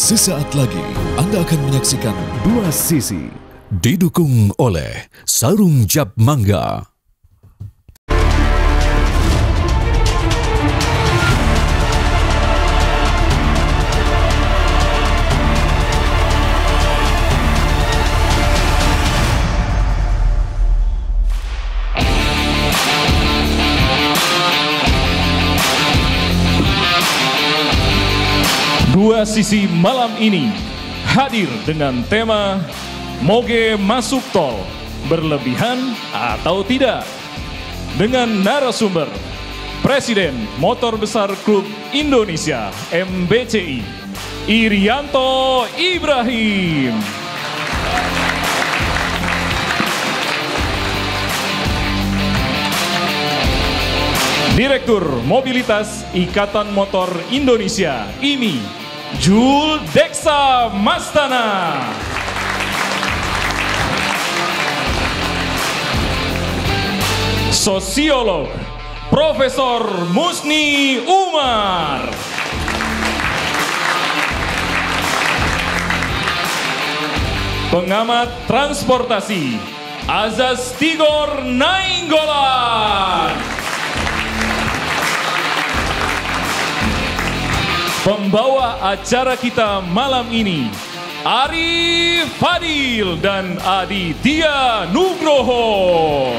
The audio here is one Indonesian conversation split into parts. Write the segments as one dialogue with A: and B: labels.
A: Sesaat lagi Anda akan menyaksikan Dua Sisi, didukung oleh Sarung Jab Mangga.
B: Dua Sisi malam ini hadir dengan tema Moge Masuk Tol, berlebihan atau tidak? Dengan narasumber Presiden Motor Besar Klub Indonesia MBCI, Irianto Ibrahim. Direktur Mobilitas Ikatan Motor Indonesia IMI, Jul Deksa Mastana. Sosiolog Profesor Musni Umar. Pengamat transportasi Azaz Tigor Nainggolan. Pembawa acara kita malam ini, Arif Fadil dan Aditya Nugroho.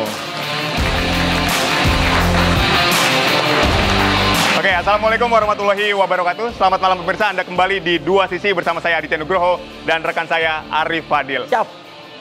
C: Oke, assalamualaikum warahmatullahi wabarakatuh. Selamat malam pemirsa, Anda kembali di Dua Sisi bersama saya Aditya Nugroho dan rekan saya Arif Fadil.
D: Siap.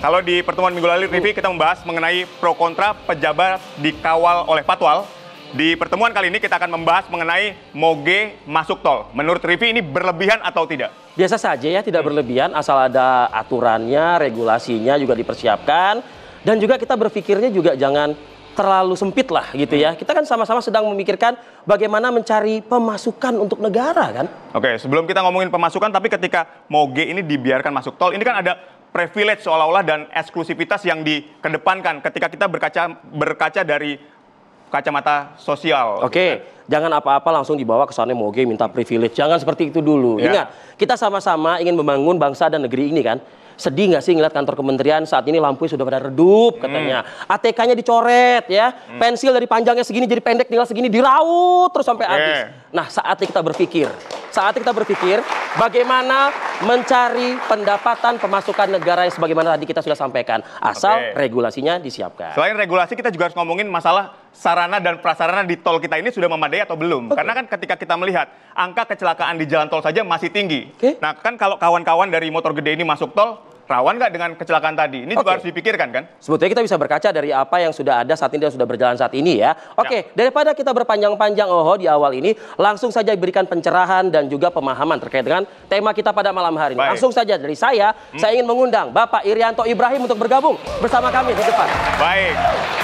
C: Kalau di pertemuan minggu lalu, Rivi, kita membahas mengenai pro kontra pejabat dikawal oleh Patwal. Di pertemuan kali ini kita akan membahas mengenai moge masuk tol. Menurut Rivi ini berlebihan atau tidak?
D: Biasa saja ya, tidak berlebihan asal ada aturannya, regulasinya juga dipersiapkan. Dan juga kita berpikirnya juga jangan terlalu sempit lah gitu ya. Kita kan sama-sama sedang memikirkan bagaimana mencari pemasukan untuk negara kan.
C: Oke, sebelum kita ngomongin pemasukan, tapi ketika moge ini dibiarkan masuk tol, ini kan ada privilege seolah-olah dan eksklusivitas yang dikedepankan ketika kita berkaca dari kacamata sosial.
D: Oke, jangan apa-apa langsung dibawa ke sana moge minta privilege. Jangan seperti itu dulu.
C: Ya.
D: Ingat, kita sama-sama ingin membangun bangsa dan negeri ini kan. Sedih nggak sih ngeliat kantor kementerian saat ini lampunya sudah pada redup katanya. ATK-nya dicoret ya. Pensil dari panjangnya segini jadi pendek tinggal segini diraut terus sampai habis. Nah, saatnya kita berpikir bagaimana mencari pendapatan pemasukan negara yang sebagaimana tadi kita sudah sampaikan. Asal regulasinya disiapkan.
C: Selain regulasi, kita juga harus ngomongin masalah sarana dan prasarana di tol kita ini sudah memadai atau belum. Karena kan ketika kita melihat angka kecelakaan di jalan tol saja masih tinggi. Nah kan kalau kawan-kawan dari motor gede ini masuk tol, rawan nggak dengan kecelakaan tadi? Ini juga harus dipikirkan kan?
D: Sebetulnya kita bisa berkaca dari apa yang sudah ada saat ini dan sudah berjalan saat ini ya. Oke, daripada kita berpanjang-panjang di awal ini, langsung saja berikan pencerahan dan juga pemahaman terkait dengan tema kita pada malam hari ini. Langsung saja dari saya ingin mengundang Bapak Irianto Ibrahim untuk bergabung bersama kami di depan.
C: Baik,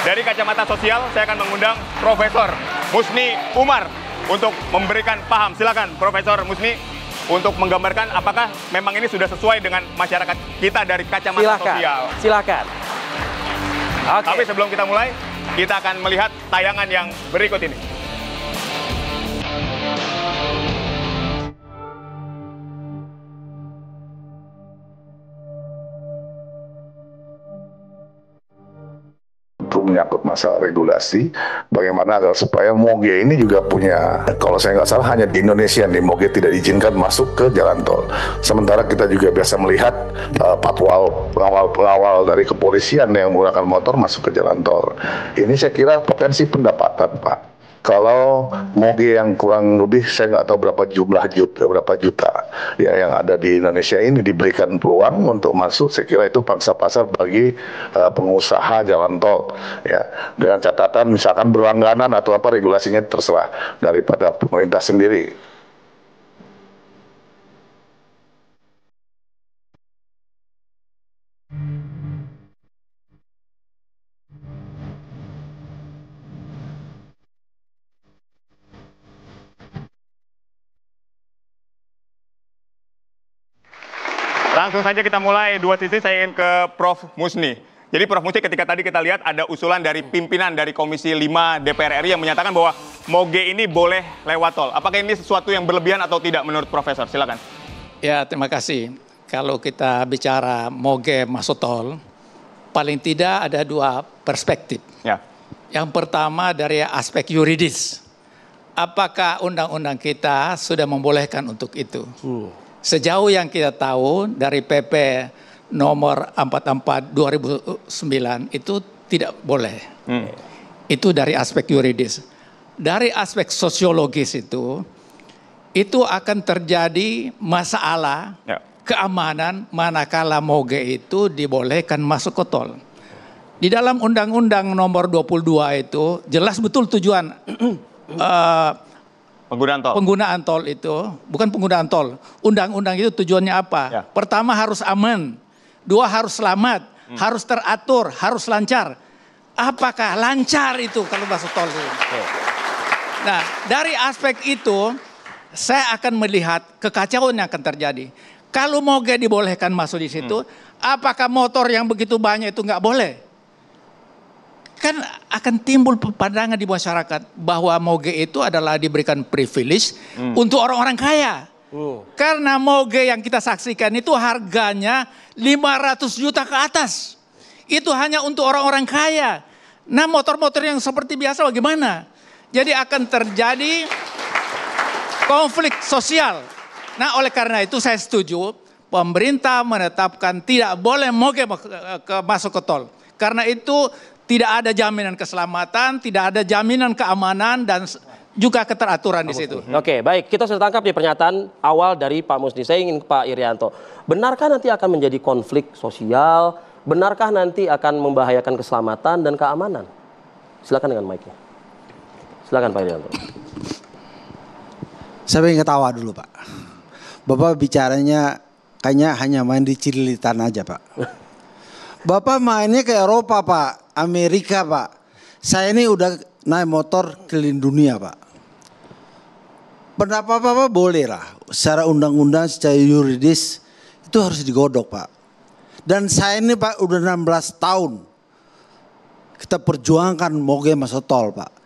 C: dari kacamata sosial saya akan mengundang Profesor Musni Umar untuk memberikan paham. Silakan Profesor Musni, untuk menggambarkan apakah memang ini sudah sesuai dengan masyarakat kita dari kacamata sosial.
D: Silakan.
C: Tapi sebelum kita mulai, kita akan melihat tayangan yang berikut ini.
E: Menyangkut masalah regulasi, bagaimana agar supaya moge ini juga punya, kalau saya nggak salah hanya di Indonesia nih moge tidak diizinkan masuk ke jalan tol. Sementara kita juga biasa melihat patwal pengawal dari kepolisian yang menggunakan motor masuk ke jalan tol. Ini saya kira potensi pendapatan, Pak. Kalau moge yang kurang lebih saya nggak tahu berapa juta ya yang ada di Indonesia ini diberikan peluang untuk masuk, saya kira itu pangsa pasar bagi pengusaha jalan tol ya, dengan catatan misalkan berlangganan atau apa regulasinya terserah daripada pemerintah sendiri.
C: Langsung saja kita mulai Dua Sisi, saya ingin ke Prof. Musni. Jadi Prof. Musni, ketika tadi kita lihat ada usulan dari pimpinan dari Komisi 5 DPR RI yang menyatakan bahwa moge ini boleh lewat tol. Apakah ini sesuatu yang berlebihan atau tidak menurut Profesor? Silakan.
F: Ya, terima kasih. Kalau kita bicara moge masuk tol, paling tidak ada dua perspektif.
C: Ya.
F: Yang pertama dari aspek yuridis. Apakah undang-undang kita sudah membolehkan untuk itu? Sejauh yang kita tahu dari PP nomor 44 2009 itu tidak boleh. Itu dari aspek yuridis. Dari aspek sosiologis itu akan terjadi masalah keamanan manakala moge itu dibolehkan masuk ke tol. Di dalam Undang-Undang nomor 22 itu jelas betul tujuan penggunaan tol itu, bukan penggunaan tol. Undang-undang itu tujuannya apa?
C: Ya.
F: Pertama harus aman, dua harus selamat, harus teratur, harus lancar. Apakah lancar itu kalau masuk tol itu? Nah, dari aspek itu saya akan melihat kekacauan yang akan terjadi. Kalau moge dibolehkan masuk di situ, apakah motor yang begitu banyak itu nggak boleh? Kan akan timbul pandangan di masyarakat bahwa moge itu adalah diberikan privilege untuk orang-orang kaya. Karena moge yang kita saksikan itu harganya 500 juta ke atas. Itu hanya untuk orang-orang kaya. Nah, motor-motor yang seperti biasa bagaimana? Jadi akan terjadi konflik sosial. Nah, oleh karena itu saya setuju pemerintah menetapkan tidak boleh moge masuk ke tol. Karena itu tidak ada jaminan keselamatan, tidak ada jaminan keamanan dan juga keteraturan di situ.
D: Oke, baik. Kita sudah tangkap di pernyataan awal dari Pak Musni. Saya ingin ke Pak Irianto. Benarkah nanti akan menjadi konflik sosial? Benarkah nanti akan membahayakan keselamatan dan keamanan? Silakan dengan mic-nya. Silakan Pak Irianto.
G: Saya pengen ketawa dulu Pak. Bapak bicaranya kayaknya hanya main di Cililitan aja Pak. Bapak mainnya ke Eropa Pak, Amerika Pak. Saya ini udah naik motor keliling dunia Pak. Pendapat Bapak boleh lah. Secara undang-undang, secara yuridis itu harus digodok Pak. Dan saya ini Pak udah 16 tahun. Kita perjuangkan moge masuk tol Pak.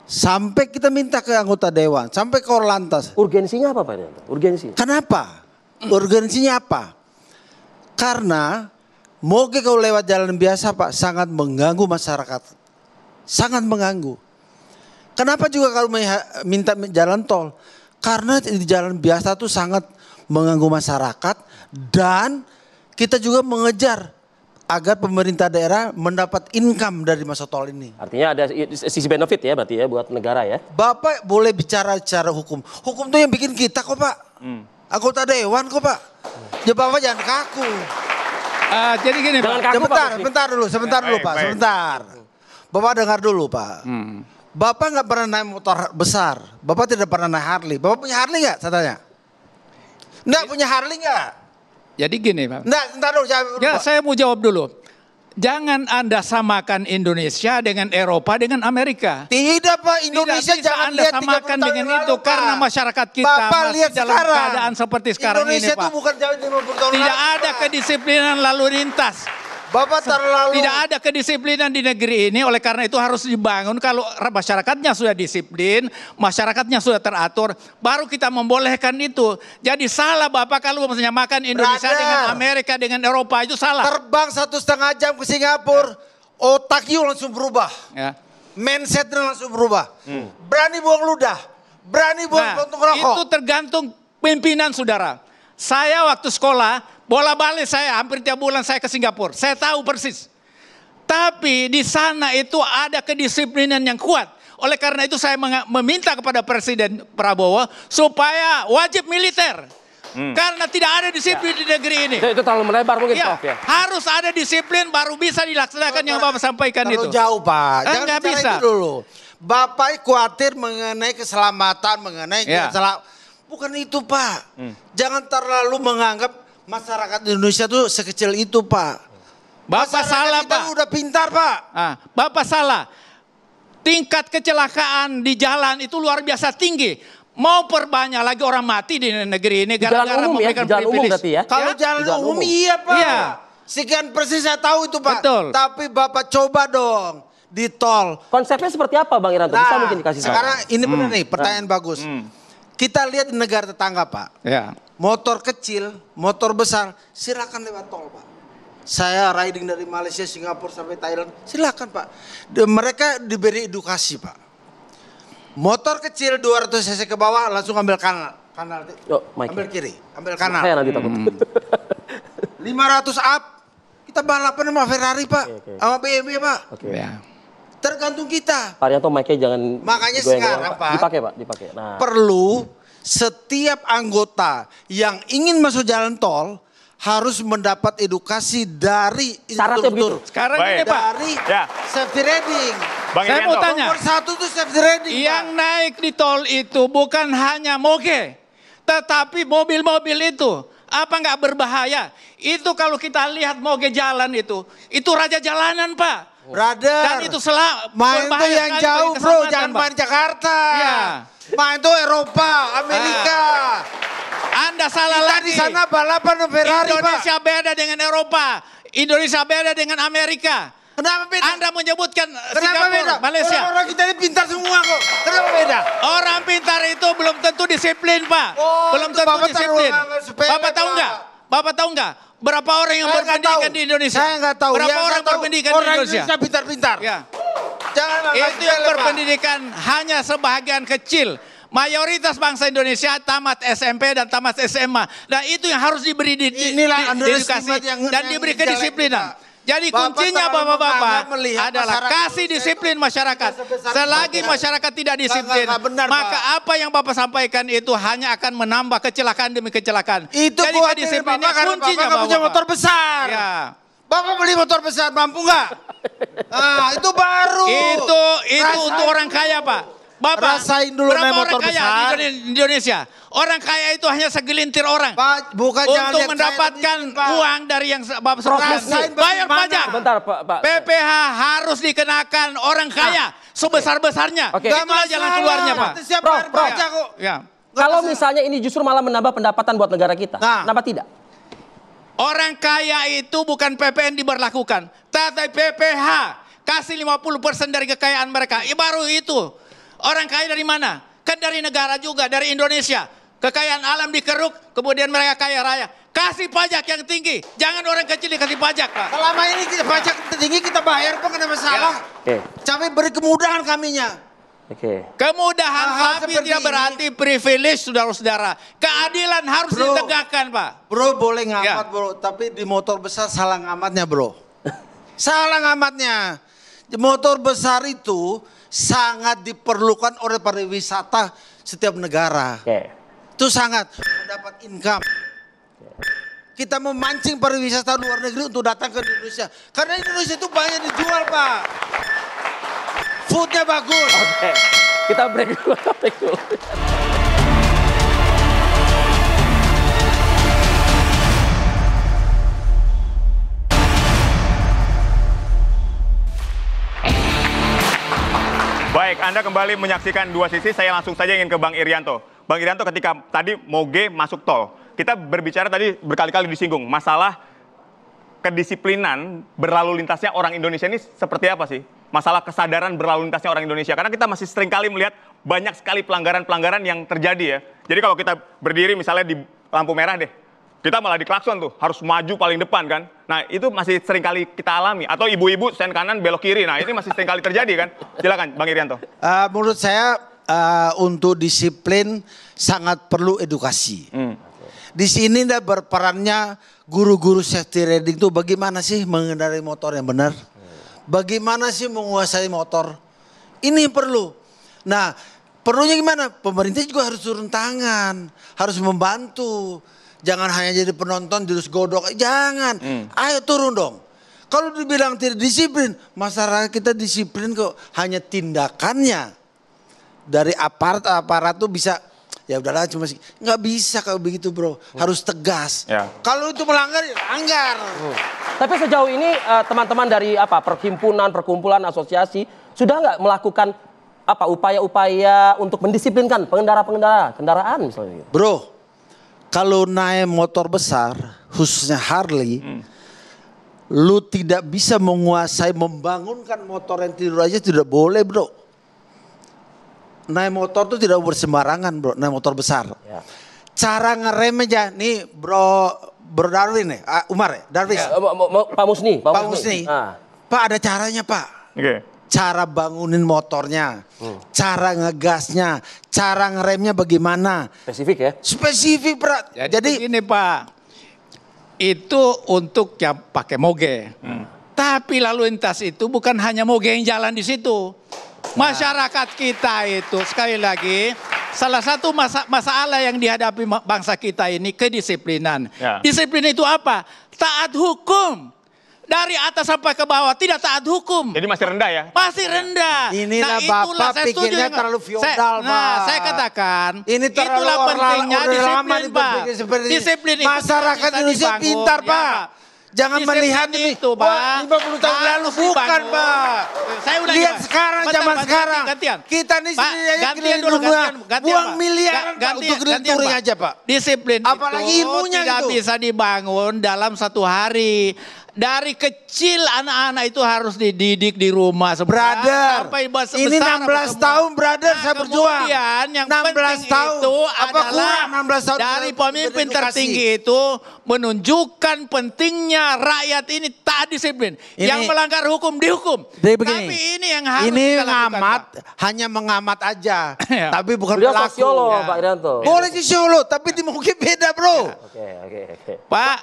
G: Sampai kita minta ke anggota dewan, sampai ke Orlantas.
D: Urgensinya apa Pak Irianto? Urgensinya?
G: Kenapa? Urgensinya apa? Karena moge kalau lewat jalan biasa Pak sangat mengganggu masyarakat. Sangat mengganggu. Kenapa juga kalau minta jalan tol? Karena di jalan biasa tuh sangat mengganggu masyarakat dan kita juga mengejar agar pemerintah daerah mendapat income dari masuk tol ini.
D: Artinya ada sisi benefit ya berarti ya buat negara ya.
G: Bapak boleh bicara secara hukum. Hukum tuh yang bikin kita kok Pak. Anggota dewan kok Pak. Ya Bapak jangan kaku.
F: Jadi gini Pak.
G: Sebentar dulu Pak, sebentar. Bapak dengar dulu Pak. Bapak nggak pernah naik motor besar. Bapak tidak pernah naik Harley. Bapak punya Harley nggak? Saya tanya. Nggak punya Harley nggak?
F: Jadi gini Pak.
G: Nggak dulu.
F: Ya, saya mau jawab dulu. Jangan Anda samakan Indonesia dengan Eropa dengan Amerika.
G: Tidak Pak, Indonesia
F: tidak bisa
G: jangan
F: Anda
G: lihat
F: samakan
G: 30 tahun
F: dengan
G: yang
F: itu
G: lalu,
F: karena
G: Pak.
F: masyarakat kita
G: Bapak
F: masih
G: lihat
F: dalam
G: sekarang.
F: keadaan seperti sekarang
G: Indonesia
F: ini Pak.
G: itu bukan jauh 50 tahun
F: Tidak
G: lalu,
F: ada
G: Pak.
F: kedisiplinan lalu lintas.
G: Bapak terlalu.
F: Tidak ada kedisiplinan di negeri ini, oleh karena itu harus dibangun. Kalau masyarakatnya sudah disiplin, masyarakatnya sudah teratur, baru kita membolehkan itu. Jadi salah Bapak kalau menyamakan Indonesia dengan Amerika, dengan Eropa, itu salah.
G: Terbang 1,5 jam ke Singapura, otak you langsung berubah.
F: Ya.
G: Mindsetnya langsung berubah. Berani buang ludah, berani buang puntung rokok.
F: Itu tergantung pimpinan saudara. Saya waktu sekolah, bola balik saya hampir tiap bulan saya ke Singapura. Saya tahu persis. Tapi di sana itu ada kedisiplinan yang kuat. Oleh karena itu saya meminta kepada Presiden Prabowo supaya wajib militer. Karena tidak ada disiplin di negeri ini.
D: Itu terlalu melebar mungkin
F: Ya,
D: Prof ya.
F: harus ada disiplin baru bisa dilaksanakan yang Bapak sampaikan
G: Terlalu
F: itu.
G: jauh Pak. Jangan
F: Nggak
G: bicara
F: bisa.
G: itu dulu. Bapak khawatir mengenai keselamatan, mengenai bukan itu Pak. Jangan terlalu menganggap masyarakat Indonesia tuh sekecil itu Pak.
F: Bapak
G: Masyarakat
F: salah
G: kita
F: Pak.
G: udah pintar Pak.
F: Bapak salah. Tingkat kecelakaan di jalan itu luar biasa tinggi. Mau perbanyak lagi orang mati di negeri ini gara-gara memberikan
D: jalan umum
F: privilege.
D: berarti ya.
G: Kalau jalan umum iya Pak.
F: Iya.
G: Sekian persis saya tahu itu Pak.
F: Betul.
G: Tapi Bapak coba dong di tol.
D: Konsepnya seperti apa Bang Irianto? Bisa mungkin dikasih tahu.
G: Sekarang ini benar nih pertanyaan bagus. Kita lihat di negara tetangga Pak.
F: Ya.
G: motor kecil, motor besar, silakan lewat tol Pak. Saya riding dari Malaysia, Singapura sampai Thailand, silakan Pak. Mereka diberi edukasi Pak. Motor kecil 200 cc ke bawah langsung ambil kanan, ambil kiri, ambil kanan.
D: Saya nanti takut.
G: 500 up, kita balapan sama Ferrari Pak, sama BMW Pak.
F: Ya.
G: Tergantung kita.
D: Pak Rianto mic-nya jangan
G: Makanya
D: digoyang-goyang,
G: sekarang,
D: Pak.
G: Pak,
D: Dipakai Pak, dipakai. Nah.
G: Perlu setiap anggota yang ingin masuk jalan tol harus mendapat edukasi dari
D: Syaratnya
G: instruktur.
D: begitu.
F: Sekarang
C: Baik.
F: ini Pak,
G: Dari
C: Ya.
G: safety riding.
C: Bang
F: saya mau
C: Irianto.
F: tanya.
G: Nomor 1 itu safety riding.
F: Yang
G: Pak.
F: naik di tol itu bukan hanya moge, tetapi mobil-mobil itu apa nggak berbahaya? Itu kalau kita lihat moge jalan itu raja jalanan Pak.
G: Brother.
F: Dan itu
G: main tuh
F: berbahaya
G: yang
F: sekali
G: jauh
F: bagi
G: bro,
F: keselamatan,
G: jangan
F: Pak.
G: main Jakarta.
F: Iya.
G: Main tuh Eropa, Amerika.
F: Anda salah
G: Kita
F: lagi.
G: di sana balapan Ferrari
F: Indonesia
G: Pak.
F: beda dengan Eropa. Indonesia beda dengan Amerika.
G: Kenapa beda?
F: Anda menyebutkan
G: Kenapa
F: Singapura,
G: beda?
F: Malaysia.
G: Orang-orang kita ini pintar semua kok. Kenapa beda?
F: Orang pintar itu belum tentu disiplin, Pak.
G: Oh,
F: Belum
G: itu
F: tentu
G: Bapak
F: disiplin.
G: taruh sepele,
F: Bapak tahu
G: Pak.
F: nggak? Bapak tahu nggak? Berapa orang yang
G: Saya nggak
F: berpendidikan
G: tahu.
F: di Indonesia?
G: Saya nggak tahu.
F: Berapa
G: Yang
F: orang
G: saya tahu,
F: berpendidikan di
G: orang
F: Indonesia?
G: pintar-pintar.
F: Ya.
G: Jangan anggap
F: Itu yang
G: sepele, Pak.
F: berpendidikan hanya sebahagian kecil. Mayoritas bangsa Indonesia tamat SMP dan tamat SMA. Nah itu yang harus diberi
G: Inilah
F: diedukasi
G: underestimate
F: dan
G: yang
F: diberi
G: jelek,
F: kedisiplinan.
G: Pak.
F: Jadi
G: Bapak
F: kuncinya
G: terlalu
F: bapak-bapak
G: menganggap melihat
F: adalah
G: masyarakat
F: kasih
G: Indonesia
F: disiplin
G: itu
F: masyarakat.
G: sebesar
F: Selagi
G: kebaikan.
F: masyarakat tidak disiplin,
G: Nggak benar,
F: maka
G: Pak.
F: apa yang bapak sampaikan itu hanya akan menambah kecelakaan demi kecelakaan.
G: Itu
F: Jadi
G: khawatir
F: kedisiplinnya
G: Bapak karena
F: kuncinya
G: Bapak nggak punya
F: bapak.
G: motor besar.
F: Ya.
G: Bapak beli motor besar, mampu nggak? Nah, itu baru.
F: Itu
G: Rasain
F: untuk orang kaya, Pak. Bapak,
G: Rasain dulu
F: berapa
G: naik motor
F: orang kaya
G: besar.
F: di Indonesia? Orang kaya itu hanya segelintir orang.
G: Pak, bukan jangan
F: Untuk
G: lihat
F: mendapatkan
G: saya Pak.
F: uang dari yang Bapak sebutkan.
G: Rasain
F: Bayar
G: bagaimana?
F: pajak.
D: Sebentar Pak.
F: PPH harus dikenakan orang kaya sebesar-besarnya.
D: Oke.
F: Itulah
G: Nggak
F: jalan
G: masalah.
F: keluarnya, Pak.
G: Setiap
D: Prof,
G: bayar
D: Prof.
G: pajak kok.
F: Ya.
D: Kalau
G: masalah.
D: misalnya ini justru malah menambah pendapatan buat negara kita,
G: Nah.
D: kenapa tidak?
F: Orang kaya itu bukan PPN diberlakukan, tapi PPH kasih 50% dari kekayaan mereka. Baru itu. Orang kaya dari mana? Kan dari negara juga, dari Indonesia. Kekayaan alam dikeruk, kemudian mereka kaya raya. Kasih pajak yang tinggi. Jangan orang kecil dikasih pajak, Pak.
G: Selama ini kita pajak tinggi kita bayar, Pak, nggak ada masalah.
D: Oke.
G: Tapi beri kemudahan kaminya.
D: Oke.
F: Kemudahan
G: Hal-hal
F: tapi
G: seperti
F: tidak
G: ini.
F: berarti privilege, saudara-saudara. Keadilan harus
G: Bro.
F: ditegakkan, Pak.
G: Bro boleh ngamat
F: Ya.
G: bro, tapi di motor besar salah ngamatnya bro. Salah ngamatnya. Di motor besar itu sangat diperlukan oleh pariwisata setiap negara.
D: Oke.
G: Itu sangat mendapat income. Kita memancing pariwisata luar negeri untuk datang ke Indonesia. Karena Indonesia itu banyak dijual Pak. Foodnya bagus.
D: Oke. Kita break dulu. Break dulu.
C: Baik, Anda kembali menyaksikan Dua Sisi. Saya langsung saja ingin ke Bang Irianto. Bang Irianto, ketika tadi moge masuk tol, kita berbicara tadi berkali-kali disinggung masalah kedisiplinan berlalu lintasnya orang Indonesia ini seperti apa sih? Masalah kesadaran berlalu lintasnya orang Indonesia. Karena kita masih sering kali melihat banyak sekali pelanggaran-pelanggaran yang terjadi ya. Jadi kalau kita berdiri misalnya di lampu merah deh, kita malah diklakson tuh, harus maju paling depan kan. Nah itu masih sering kali kita alami. Atau ibu-ibu sen kanan belok kiri, nah ini masih sering kali terjadi kan. Silakan Bang Irianto.
G: Menurut saya untuk disiplin sangat perlu edukasi. Di sini dah berperannya guru-guru safety riding itu bagaimana sih mengendarai motor yang benar? Bagaimana sih menguasai motor? Ini yang perlu. Nah, perlunya gimana? Pemerintah juga harus turun tangan, harus membantu. Jangan hanya jadi penonton terus godok, jangan. Ayo turun dong. Kalau dibilang tidak disiplin, masyarakat kita disiplin kok, hanya tindakannya. Dari aparat tuh bisa, ya udahlah cuma nggak bisa kalau begitu bro, harus tegas.
C: Ya.
G: Kalau itu melanggar, ya langgar.
D: Tapi sejauh ini teman-teman dari perhimpunan, perkumpulan, asosiasi sudah nggak melakukan upaya-upaya untuk mendisiplinkan pengendara-pengendara kendaraan misalnya?
G: Bro, kalau naik motor besar, khususnya Harley, lu tidak bisa menguasai, membangunkan motor yang tidur aja tidak boleh bro. Naik motor tuh tidak bersembarangan bro, naik motor besar.
D: Ya.
G: cara ngerem aja. Nih Bro Darwin nih, Umar ya, Darwis.
D: Pak Musni.
G: Pak Musni. Pak ada caranya Pak.
C: Oke.
G: Cara bangunin motornya, cara ngegasnya, cara ngeremnya bagaimana.
D: Spesifik ya?
G: Spesifik, Pak.
F: Jadi ini Pak, itu untuk yang pakai moge. Tapi lalu lintas itu bukan hanya moge yang jalan di situ. Masyarakat kita itu sekali lagi salah satu masalah yang dihadapi bangsa kita ini kedisiplinan.
C: Ya.
F: Disiplin itu apa? Taat hukum. Dari atas sampai ke bawah tidak taat hukum.
C: Jadi masih rendah ya?
F: Masih rendah.
G: Inilah Bapak pikirnya terlalu feodal, Pak.
F: Saya katakan,
G: ini terlalu
F: itulah pentingnya
G: lama
F: disiplin, Pak.
G: Disiplin
F: itu
G: masyarakat Indonesia pintar, Pak. Jangan melihat ini,
F: itu, Pak.
G: 50 tahun lalu bukan, Pak.
F: Saya udah
G: lihat sekarang, zaman sekarang.
F: Gantian.
G: Kita nih
F: Pak,
G: sendiri
F: gantian dulu,
G: buang miliaran untuk touring aja, Pak.
F: Disiplin
G: apalagi
F: itu
G: ilmunya
F: tidak
G: itu
F: bisa dibangun dalam satu hari. Dari kecil anak-anak itu harus dididik di rumah.
G: Brother, ini 16 tahun brother saya berjuang.
F: Kemudian yang
G: 16 tahun
F: itu
G: apa
F: adalah
G: kurang 16 tahun
F: dari pemimpin
G: berdedikasi.
F: tertinggi itu menunjukkan pentingnya rakyat ini taat disiplin. Yang melanggar hukum dihukum.
G: Begini,
F: tapi ini yang harus
G: ini
F: kita lakukan,
G: ngamat
F: Pak.
G: hanya mengamat aja,
F: Ya.
G: tapi bukan
D: Beliau
G: pelaku.
D: sosiolog,
F: Ya.
D: Pak Irianto.
G: Boleh sosiolog, tapi di mungkin beda bro.
D: Oke.
F: Pak,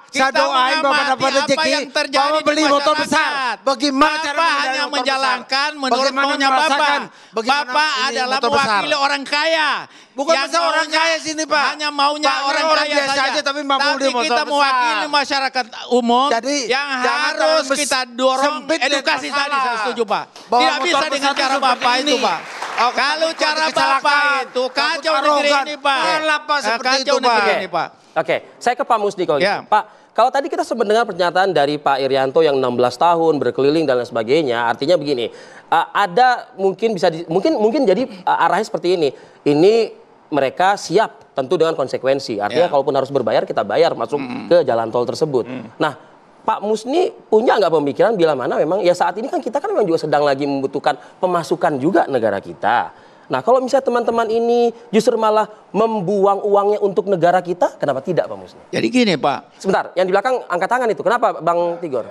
G: Saya
F: kita
G: doain Bapak
F: mengamati
G: dapat
F: apa
G: rezeki,
F: yang terjadi
G: Bapak
F: di
G: beli motor
F: masyarakat.
G: besar. Bagaimana cara
F: Bapak
G: mengendarai
F: hanya
G: motor
F: menjalankan
G: besar?
F: menurut
G: Bagaimana
F: maunya
G: merasakan?
F: Bapak.
G: Bagaimana
F: Bapak
G: ini
F: adalah
G: motor besar?
F: mewakili orang kaya.
G: Bukan
F: Yang
G: besar orang
F: maunya
G: kaya sini Pak.
F: Hanya maunya
G: Pak,
F: orang
G: orang
F: kaya
G: biasa
F: saja.
G: aja, tapi mampu beli motor
F: kita
G: besar.
F: mewakili masyarakat umum.
G: Jadi,
F: yang
G: jangan
F: harus
G: terlalu
F: kita dorong
G: sempit dan
F: edukasi tadi.
G: masalah.
F: Saya setuju Pak.
G: Bawa
F: Tidak
G: motor
F: bisa dengan
G: besar
F: cara
G: seperti
F: Bapak
G: ini.
F: itu Pak.
G: Oh,
F: Kalau
G: takut
F: cara
G: kecelakaan,
F: Bapak itu
G: takut
F: kacau negeri
G: arogan.
F: ini Pak.
G: Kenapa seperti
F: Kacau
G: itu, Pak?
F: negeri ini Pak.
D: Oke, saya ke Pak Musni kalau
F: Ya.
D: gitu. Pak, kalau tadi kita sempat dengar pernyataan dari Pak Irianto yang 16 tahun berkeliling dan lain sebagainya, artinya begini, ada mungkin bisa mungkin jadi arahnya seperti ini. Ini mereka siap tentu dengan konsekuensi. Artinya kalaupun harus berbayar kita bayar masuk ke jalan tol tersebut. Nah, Pak Musni punya nggak pemikiran bila mana memang ya saat ini kan kita kan memang juga sedang lagi membutuhkan pemasukan juga negara kita. Nah, kalau misalnya teman-teman ini justru malah membuang uangnya untuk negara kita, kenapa tidak Pak Musni?
F: Jadi gini Pak.
D: Sebentar, yang di belakang angkat tangan itu. Kenapa Bang Tigor?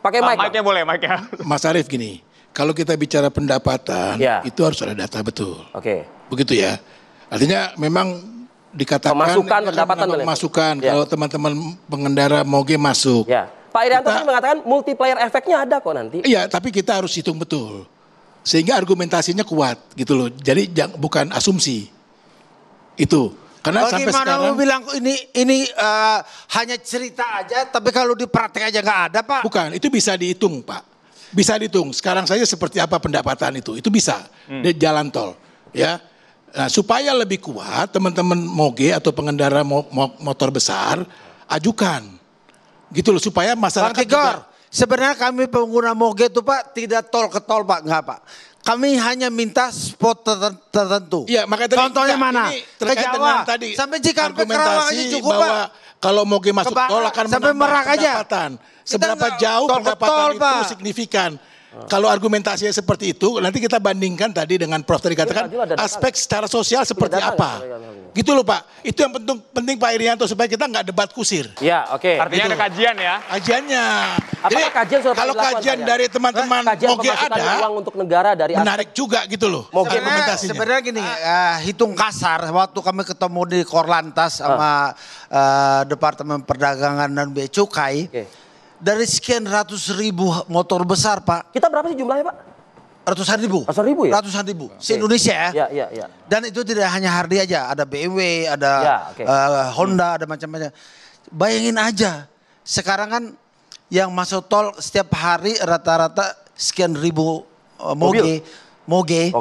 D: Pakai mic, Bang.
C: Mic-nya boleh, mic-nya.
H: Mas Arief gini, kalau kita bicara pendapatan,
D: Ya.
H: itu harus ada data betul.
D: Oke.
H: Begitu ya. Artinya memang dikatakan
D: Pemasukan, pendapatan,
H: masukan
D: Ya.
H: kalau teman-teman pengendara moge masuk.
D: Ya. Pak Irianto tadi mengatakan multiplier efeknya ada kok nanti.
H: Iya, tapi kita harus hitung betul. Sehingga argumentasinya kuat gitu loh. Jadi bukan asumsi. Itu. Karena sampai
G: Bagaimana
H: sekarang
G: lu bilang ini hanya cerita aja, tapi kalau di praktek aja nggak ada Pak.
H: bukan, itu bisa dihitung, Pak. Bisa dihitung. Sekarang saja seperti apa pendapatan itu bisa di jalan tol, ya. Nah, supaya lebih kuat, teman-teman moge atau pengendara motor besar ajukan, gitu loh, supaya
G: Bang
H: masyarakat
G: Tigor, sebenarnya kami pengguna moge itu Pak tidak tol ke tol Pak, nggak Pak. Kami hanya minta spot tertentu.
H: Iya, makanya tadi
G: Contohnya mana?
H: ini
G: Ke
H: terkait
G: Jawa.
H: dengan tadi
G: Sampai Cikampek Kerawang aja cukup
H: bahwa
G: Pak.
H: kalau moge masuk
G: Ke Barat,
H: tol akan
G: sampai
H: menambah
G: Merak aja.
H: pendapatan.
G: Kita
H: Seberapa
G: nggak
H: jauh
G: tol ke
H: pendapatan
G: tol,
H: itu
G: Pak.
H: signifikan. Kalau argumentasinya seperti itu, nanti kita bandingkan tadi dengan Prof tadi katakan aspek secara sosial seperti apa. Gitu loh Pak. Itu yang penting Pak Irianto supaya kita nggak debat kusir.
D: Ya, oke.
C: Artinya ada kajian ya.
H: Kajiannya.
D: Apakah kajian sudah
H: kalau
D: dilakukan,
H: kajian
D: Pak, ya?
H: dari teman-teman
D: Kajian
H: moge
D: pemasukan
H: ada,
D: uang untuk negara dari aspek
H: menarik juga gitu loh.
D: Moge.
H: Argumentasinya.
G: Sebenarnya gini, hitung kasar waktu kami ketemu di Korlantas sama Departemen Perdagangan dan Bea Cukai,
D: Oke.
G: dari sekian ratus ribu motor besar Pak,
D: Kita berapa sih jumlahnya, Pak?
G: ratusan ribu.
D: Ratusan ribu ya?
G: Ratusan ribu. Se-Indonesia ya.
D: Ya.
G: Dan itu tidak hanya Harley aja, ada BMW, ada
D: Ya, oke.
G: Honda, ada macam-macam. Bayangin aja, sekarang kan yang masuk tol setiap hari rata-rata sekian ribu moge.
D: Oke.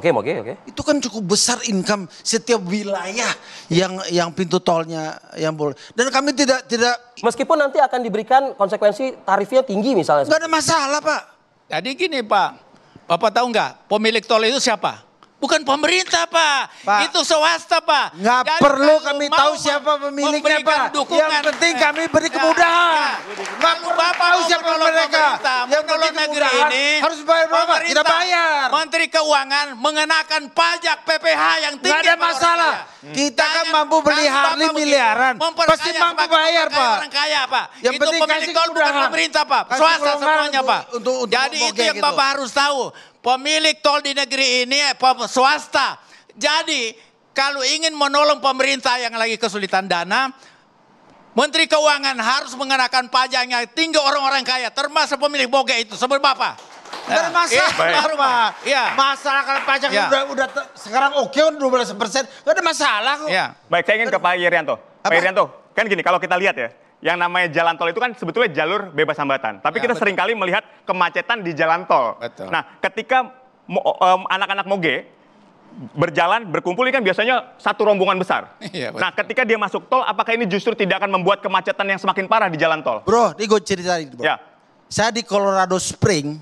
G: Itu kan cukup besar income setiap wilayah yang pintu tolnya yang boleh. Dan kami tidak
D: Meskipun nanti akan diberikan konsekuensi tarifnya tinggi misalnya.
G: nggak ada masalah Pak.
F: Jadi gini Pak, Bapak tahu nggak pemilik tol itu siapa? Bukan pemerintah, Pak.
G: Pak.
F: Itu swasta, Pak.
G: Nggak
F: Jadi
G: perlu
F: kalau
G: kami
F: mau
G: tahu siapa pemiliknya,
F: memberikan
G: Pak.
F: dukungan,
G: Yang penting kami beri kemudahan. Nggak
F: Kalau
G: perlu
F: Bapak
G: tahu
F: mau
G: siapa
F: menolong
G: mereka.
F: pemerintah,
G: Yang
F: menolong
G: penting
F: negeri
G: kemudahan.
F: ini,
G: Harus bayar berapa? Kita
F: pemerintah,
G: bayar.
F: Menteri Keuangan mengenakan pajak PPh yang tinggi.
G: Nggak ada
F: pada orang
G: masalah.
F: kaya.
G: Kita kan
F: Jangan-
G: mampu beli
F: kalau Bapak
G: Harley
F: begitu,
G: miliaran.
F: memperkaya
G: Pasti mampu
F: semakin
G: bayar,
F: memperkaya
G: Pak.
F: Orang kaya, Pak.
G: Yang
F: Itu
G: penting
F: pemilik
G: kasih
F: tol bukan
G: kemudahan.
F: pemerintah, Pak.
G: Kasih
F: Swasta
G: kelonggaran
F: semuanya, Pak.
G: untuk
F: Jadi itu
G: mogek
F: yang
G: gitu.
F: Bapak harus tahu. Pemilik tol di negeri ini swasta. Jadi kalau ingin menolong pemerintah yang lagi kesulitan dana, Menteri Keuangan harus mengenakan pajak yang tinggi orang-orang kaya, termasuk pemilik mogek itu. Sebab Bapak.
G: Nggak ada masalah,
F: Baik.
G: Pak.
F: Iya.
G: Masalah kalau pajak
F: Ya.
G: udah sekarang oke 12%. Nggak ada masalah kok.
F: Ya.
C: Baik, saya ingin ke Pak Irianto. Pak
G: Apa?
C: Irianto, kan gini, kalau kita lihat ya, yang namanya jalan tol itu kan sebetulnya jalur bebas hambatan. Tapi
F: Ya,
C: kita
F: betul.
C: seringkali melihat kemacetan di jalan tol.
F: Betul.
C: Nah, ketika anak-anak moge berjalan, berkumpul ini kan biasanya satu rombongan besar.
F: Iya, betul.
C: Nah, ketika dia masuk tol, apakah ini justru tidak akan membuat kemacetan yang semakin parah di jalan tol?
G: Bro, ini gue ceritain, bro.
C: Ya.
G: Saya di Colorado Spring,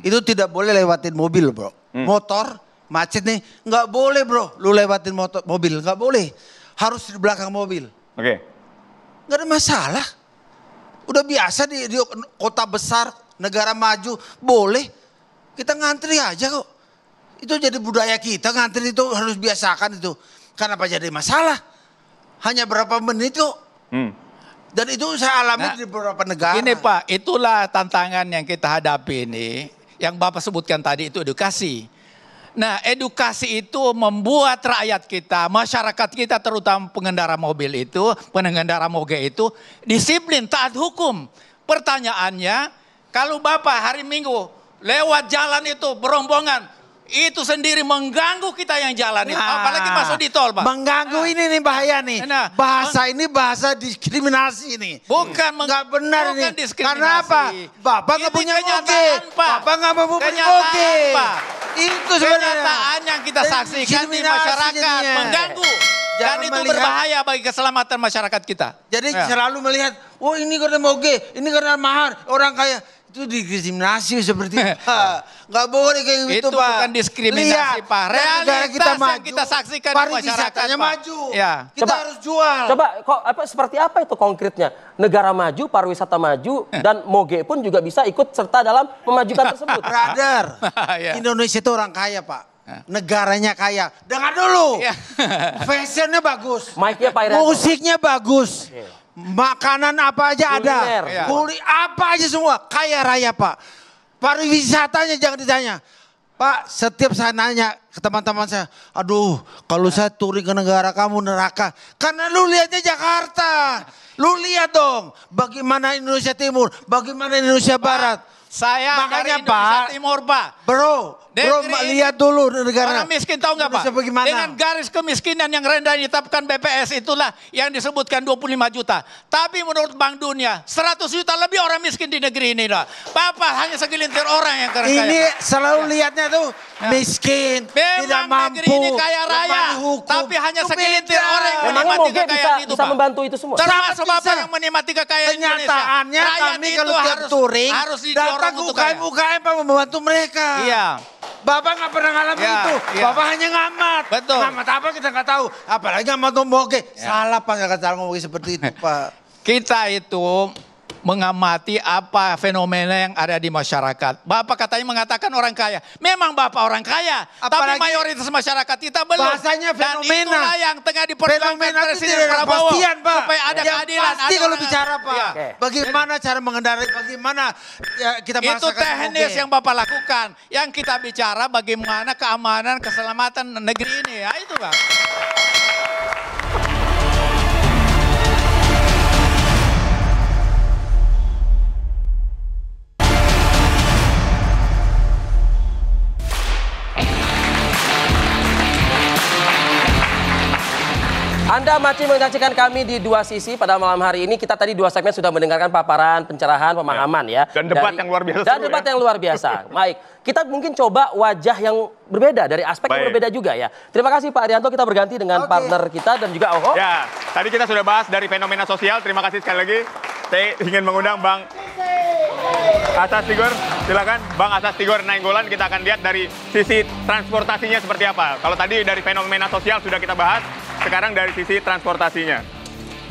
G: itu tidak boleh lewatin mobil, bro. Motor, macet nih, nggak boleh, bro. Lu lewatin mobil, nggak boleh. Harus di belakang mobil.
C: Oke.
G: Nggak ada masalah. Udah biasa di kota besar, negara maju, boleh. Kita ngantri aja kok. Itu jadi budaya kita, ngantri itu harus biasakan itu. Kenapa jadi masalah? Hanya berapa menit kok. Dan itu saya alami di beberapa negara.
F: Ini Pak, itulah tantangan yang kita hadapi ini. Yang Bapak sebutkan tadi itu edukasi. Nah, edukasi itu membuat rakyat kita, masyarakat kita terutama pengendara mobil itu, pengendara moge itu disiplin, taat hukum. Pertanyaannya, kalau Bapak hari Minggu lewat jalan itu berombongan, itu sendiri mengganggu kita yang jalan itu. Apalagi masuk di tol, Pak.
G: Mengganggu ini nih bahaya nih.
F: Nah,
G: Bahasa ini bahasa diskriminasi nih.
F: Bukan
G: Nggak benar
F: bukan
G: ini.
F: diskriminasi.
G: Karena apa? Bapak nggak
F: Ini
G: punya
F: kenyataan,
G: moge.
F: Pak.
G: Bapak nggak mau beli
F: Kenyataan,
G: moge.
F: Pak.
G: Itu sebenarnya.
F: Kenyataan yang kita
G: Dan
F: saksikan di
G: diskriminasi
F: masyarakat
G: jadinya.
F: mengganggu. Dan
G: Jangan
F: itu
G: melihat-
F: berbahaya bagi keselamatan masyarakat kita.
G: Jadi
F: Ya.
G: selalu melihat, oh ini karena moge, ini karena mahar, orang kaya. Itu diskriminasi seperti itu. Nggak boleh kayak gitu,
F: Itu
G: Pak.
F: bukan diskriminasi,
G: Lihat,
F: Pak.
G: negara
F: Realitas yang kita saksikan di masyarakat,
G: pariwisatanya
F: Pak.
G: maju.
F: Ya.
G: Kita harus jual.
D: Coba seperti apa itu konkretnya? Negara maju, pariwisata maju, dan moge pun juga bisa ikut serta dalam memajukan tersebut.
G: Brother,
F: Ya.
G: Indonesia itu orang kaya, Pak. Negaranya kaya. Dengar dulu.
F: Ya.
G: Fashionnya bagus.
D: Mic-nya Pak Irianto.
G: Musiknya bagus. Makanan apa aja
D: Kuliner.
G: ada.
D: Ya.
G: Apa aja semua. Kaya raya, Pak. Pariwisatanya jangan ditanya. Pak, setiap saya nanya ke teman-teman saya, aduh, kalau saya touring ke negara kamu neraka. Karena lu lihatnya Jakarta. Lu lihat dong, bagaimana Indonesia Timur, bagaimana Indonesia Barat.
F: Saya
G: Makanya,
F: dari Indonesia
G: Pak,
F: Timur, Pak.
G: Bro,
F: Negeri ini-
G: lihat dulu negara.
F: Orang miskin tahu nggak Pak?
G: Indonesia bagaimana?
F: Dengan garis kemiskinan yang rendah yang ditetapkan BPS itulah yang disebutkan 25 juta. Tapi menurut Bank Dunia 100 juta lebih orang miskin di negeri ini lah. Bapak hanya segelintir orang yang kaya.
G: Ini selalu lihatnya tuh miskin, tidak
F: Memang
G: mampu,
F: negeri ini kaya raya,
G: lemah hukum.
F: tapi hanya
G: Itu
F: segelintir
G: beda.
F: orang yang
D: Memangnya
F: menikmati
D: moge
F: kekayaan itu,
D: bisa
F: Pak.
D: membantu itu semua?
F: Termasuk
G: Sangat
F: Bapak
G: bisa.
F: yang menikmati kekayaan Indonesia.
G: Kenyataannya
F: Rakyat
G: kami
F: itu
G: kalau tiap touring
F: harus
G: datang
F: didorong
G: ke
F: untuk kaya.
G: UKM Pak membantu mereka.
F: Iya.
G: Bapak nggak pernah ngalamin
F: Ya,
G: itu.
F: iya.
G: Bapak hanya ngamat.
F: Betul.
G: Ngamat apa kita nggak tahu. Apalagi ngamat moge. Salah Pak nggak kata moge seperti itu Pak.
F: Kita itu mengamati apa fenomena yang ada di masyarakat. Bapak katanya mengatakan orang kaya. Memang Bapak orang kaya. Tapi
G: Apalagi
F: mayoritas masyarakat kita belum.
G: bahasanya
F: Dan
G: fenomena.
F: itulah yang tengah diperjuangkan
G: Fenomena itu
F: Presiden
G: tidak ada
F: Prabowo.
G: kepastian Pak.
F: Supaya ada
G: Yang
F: keadilan.
G: pasti
F: ada
G: kalau
F: orang-
G: bicara Pak.
F: Iya.
G: Bagaimana cara mengendarai, bagaimana ya, kita
F: Itu
G: merasakan
F: teknis
G: moge.
F: yang Bapak lakukan. Yang kita bicara bagaimana keamanan, keselamatan negeri ini. Ya itu Pak.
D: Anda masih menyaksikan kami di Dua Sisi pada malam hari ini. Kita tadi 2 segmen sudah mendengarkan paparan, pencerahan, pemahaman ya.
C: Dan debat yang luar biasa
D: Dan
C: seru,
D: debat
C: ya.
D: yang luar biasa. Baik, kita mungkin coba wajah yang berbeda dari aspek yang
C: Baik.
D: berbeda juga ya. Terima kasih Pak Arianto, kita berganti dengan partner kita dan juga Oho.
C: Ya, tadi kita sudah bahas dari fenomena sosial. Terima kasih sekali lagi. Saya ingin mengundang Bang Asas Tigor. Silakan Bang Asas Tigor Nainggolan, kita akan lihat dari sisi transportasinya seperti apa. Kalau tadi dari fenomena sosial sudah kita bahas, sekarang dari sisi transportasinya.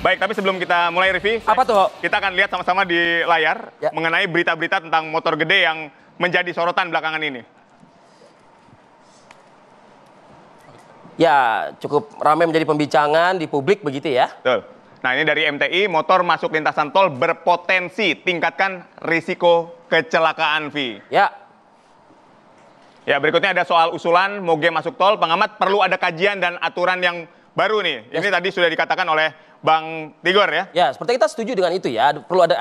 C: Baik, tapi sebelum kita mulai review,
D: apa tuh?
C: Kita akan lihat sama-sama di layar mengenai berita-berita tentang motor gede yang menjadi sorotan belakangan ini.
D: Ya, cukup ramai menjadi pembincangan di publik begitu ya.
C: Betul. Nah, ini dari MTI, motor masuk lintasan tol berpotensi tingkatkan risiko kecelakaan, Vi.
D: Ya.
C: Ya, berikutnya ada soal usulan moge masuk tol. Pengamat perlu ada kajian dan aturan yang baru nih. Ini tadi sudah dikatakan oleh Bang Tigor ya.
D: Ya, seperti kita setuju dengan itu ya. Perlu ada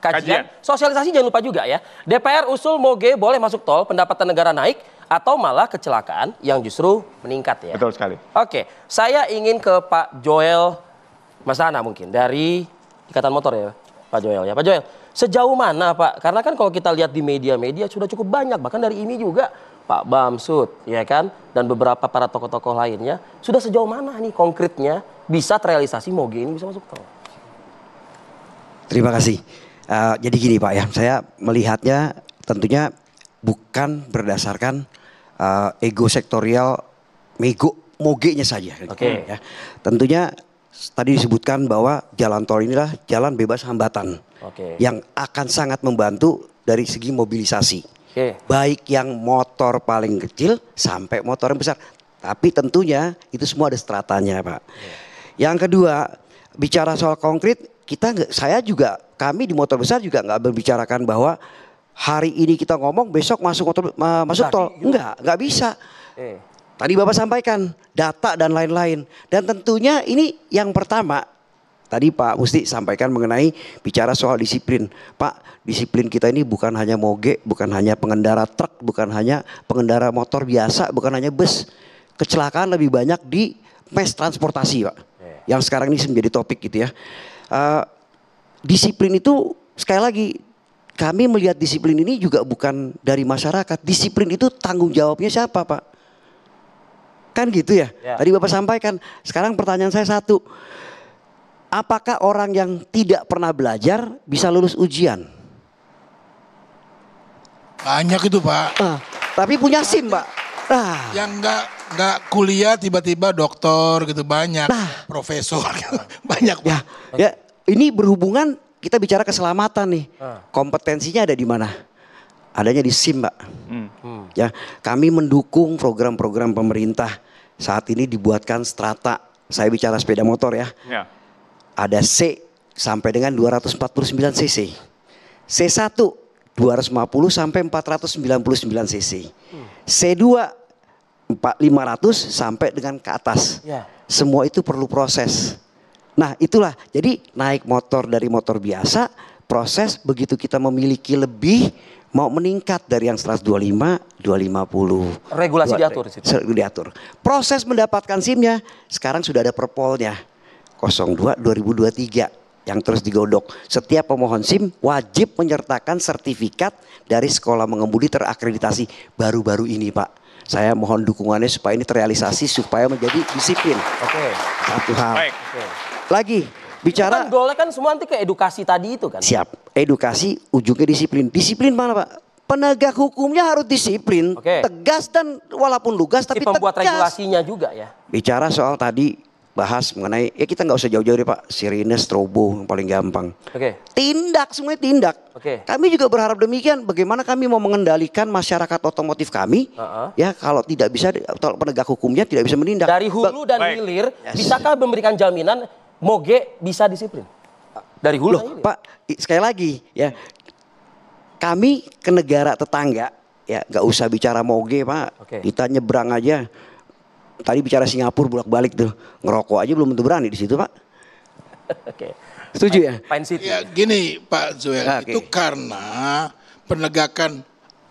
D: kajian. Sosialisasi jangan lupa juga ya. DPR usul moge boleh masuk tol, pendapatan negara naik, atau malah kecelakaan yang justru meningkat ya.
C: Betul sekali.
D: Oke, saya ingin ke Pak Joel Masana mungkin dari Ikatan Motor ya, Pak Joel ya. Pak Joel, sejauh mana Pak? Karena kan kalau kita lihat di media-media sudah cukup banyak, bahkan dari IMI juga Pak Bamsud, ya kan, dan beberapa para tokoh-tokoh lainnya, sudah sejauh mana nih konkretnya bisa terrealisasi moge ini bisa masuk tol?
I: Terima kasih. Jadi gini Pak ya, saya melihatnya tentunya bukan berdasarkan ego sektorial mogenya saja.
D: Oke.
I: Ya. Tentunya tadi disebutkan bahwa jalan tol inilah jalan bebas hambatan yang akan sangat membantu dari segi mobilisasi. Baik yang motor paling kecil sampai motor yang besar. Tapi tentunya itu semua ada stratanya Pak. Yang kedua, bicara soal konkret, kami di motor besar juga nggak berbicarakan bahwa hari ini kita ngomong besok masuk tol. Enggak bisa. Tadi Bapak sampaikan data dan lain-lain. Dan tentunya ini yang pertama. Tadi Pak Musti sampaikan mengenai bicara soal disiplin. Pak, disiplin kita ini bukan hanya moge, bukan hanya pengendara truk, bukan hanya pengendara motor biasa, bukan hanya bus. Kecelakaan lebih banyak di mass transportasi Pak. Yang sekarang ini menjadi topik gitu ya. Disiplin itu sekali lagi kami melihat disiplin ini juga bukan dari masyarakat. Disiplin itu tanggung jawabnya siapa Pak? Kan gitu ya. Tadi Bapak sampaikan. Sekarang pertanyaan saya satu. Apakah orang yang tidak pernah belajar bisa lulus ujian?
H: Banyak itu Pak.
I: Tapi punya SIM Pak.
H: Yang nggak kuliah tiba-tiba doktor gitu banyak. Profesor banyak Pak.
I: Ya, ini berhubungan kita bicara keselamatan nih. Kompetensinya ada di mana? Adanya di SIM Pak. Ya, kami mendukung program-program pemerintah. Saat ini dibuatkan strata. Saya bicara sepeda motor ya. Ada C sampai dengan 249 cc. C1 250 sampai 499 cc. C2 500 sampai dengan ke atas. Semua itu perlu proses. Nah itulah, jadi naik motor dari motor biasa, proses begitu kita memiliki lebih, mau meningkat dari yang 125, 250.
D: Regulasi diatur.
I: Diatur. Proses mendapatkan SIM-nya, sekarang sudah ada perpolnya. 02/2023 yang terus digodok. Setiap pemohon SIM wajib menyertakan sertifikat dari sekolah mengemudi terakreditasi baru-baru ini Pak. Saya mohon dukungannya supaya ini terrealisasi supaya menjadi disiplin. Satu hal. Lagi bicara
D: kan goalnya kan semua nanti ke edukasi tadi itu kan.
I: Siap. Edukasi ujungnya disiplin. Disiplin mana Pak? Penegak hukumnya harus disiplin, tegas dan walaupun lugas tapi
D: pembuat
I: tegas.
D: Regulasinya juga ya.
I: Bicara soal tadi bahas mengenai, ya kita nggak usah jauh-jauh deh Pak, sirine, strobo yang paling gampang. Tindak, semuanya tindak. Kami juga berharap demikian. Bagaimana kami mau mengendalikan masyarakat otomotif kami, ya kalau tidak bisa, kalau penegak hukumnya tidak bisa menindak.
D: Dari hulu dan hilir, bisakah memberikan jaminan moge bisa disiplin? Dari hulu.
I: Pak, sekali lagi ya, kami ke negara tetangga, ya nggak usah bicara moge Pak, kita nyebrang aja. Tadi bicara Singapura bolak-balik tuh, ngerokok aja belum tentu berani di situ Pak. Setuju ya?
H: Ya gini Pak Joel, itu karena penegakan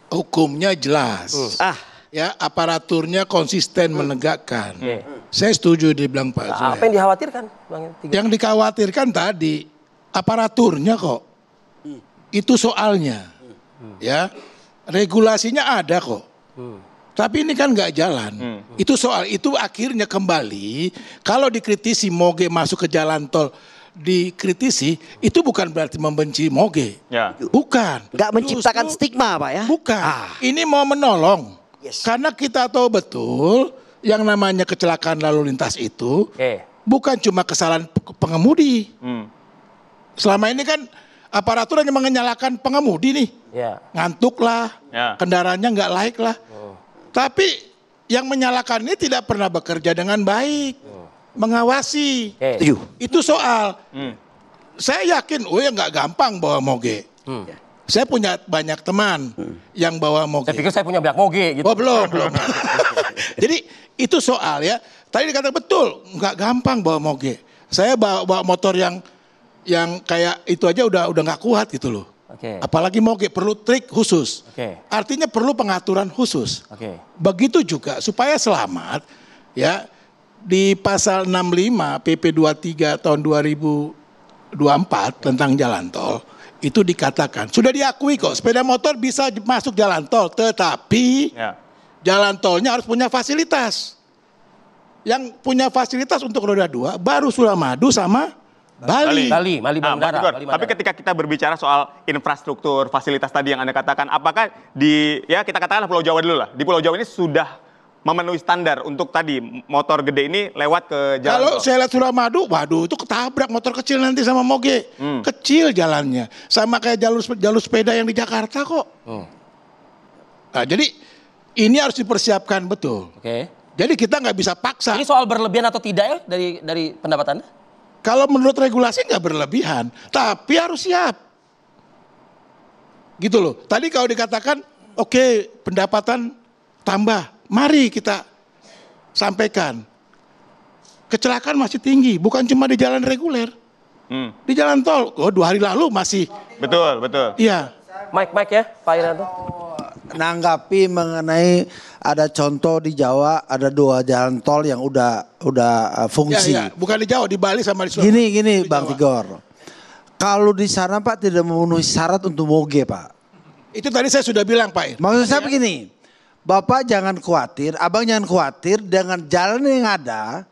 H: hukumnya jelas. Ya aparaturnya konsisten menegakkan. Saya setuju dibilang Pak Joel.
D: Apa yang dikhawatirkan?
H: Yang dikhawatirkan tadi aparaturnya kok. Itu soalnya. Ya, regulasinya ada kok. Tapi ini kan nggak jalan. Itu soal itu akhirnya kembali kalau dikritisi moge masuk ke jalan tol dikritisi itu bukan berarti membenci moge.
C: Ya.
H: Bukan.
I: Nggak menciptakan stigma Pak ya?
H: Bukan. Ini mau menolong. Karena kita tahu betul yang namanya kecelakaan lalu lintas itu bukan cuma kesalahan pengemudi. Selama ini kan aparatur hanya menyalahkan pengemudi nih. Ngantuk lah, kendaraannya nggak layak lah. Tapi yang menyalahkan ini tidak pernah bekerja dengan baik. Mengawasi. Itu soal. Saya yakin, ya nggak gampang bawa moge. Saya punya banyak teman yang bawa moge.
D: Saya pikir saya punya banyak moge gitu.
H: Oh belum. Jadi itu soal ya. Tadi dikatakan betul, nggak gampang bawa moge. Saya bawa motor yang kayak itu aja udah nggak kuat gitu loh. Apalagi moge perlu trik khusus. Artinya perlu pengaturan khusus. Begitu juga supaya selamat ya. Di pasal 65 PP 23 tahun 2024 tentang jalan tol itu dikatakan sudah diakui kok sepeda motor bisa masuk jalan tol, tetapi jalan tolnya harus punya fasilitas. Yang punya fasilitas untuk roda 2 baru Suramadu sama Bali.
C: Tapi ketika kita berbicara soal infrastruktur, fasilitas tadi yang Anda katakan, apakah kita katakan Pulau Jawa dulu lah. Di Pulau Jawa ini sudah memenuhi standar untuk tadi motor gede ini lewat ke jalan
H: Kalau
C: tol?
H: saya lihat Suramadu, waduh itu ketabrak motor kecil nanti sama moge. Kecil jalannya. Sama kayak jalur sepeda yang di Jakarta kok. Nah, jadi ini harus dipersiapkan betul. Jadi kita nggak bisa paksa.
D: Ini soal berlebihan atau tidak ya dari pendapat Anda?
H: Kalau menurut regulasi nggak berlebihan, tapi harus siap. Gitu loh. Tadi kalau dikatakan, oke, pendapatan tambah. Mari kita sampaikan. Kecelakaan masih tinggi, bukan cuma di jalan reguler. Di jalan tol, 2 hari lalu masih.
C: Betul.
H: Iya.
D: Mike ya, Pak Irato.
G: Nanggapi mengenai ada contoh di Jawa ada 2 jalan tol yang udah fungsi.
H: Ya, bukan di Jawa, di Bali sama di Surabaya.
G: Gini Bang Tigor. Kalau di sana Pak tidak memenuhi syarat untuk moge Pak.
H: Itu tadi saya sudah bilang Pak.
G: Maksud saya begini. Bapak jangan khawatir, abang jangan khawatir dengan jalan yang ada.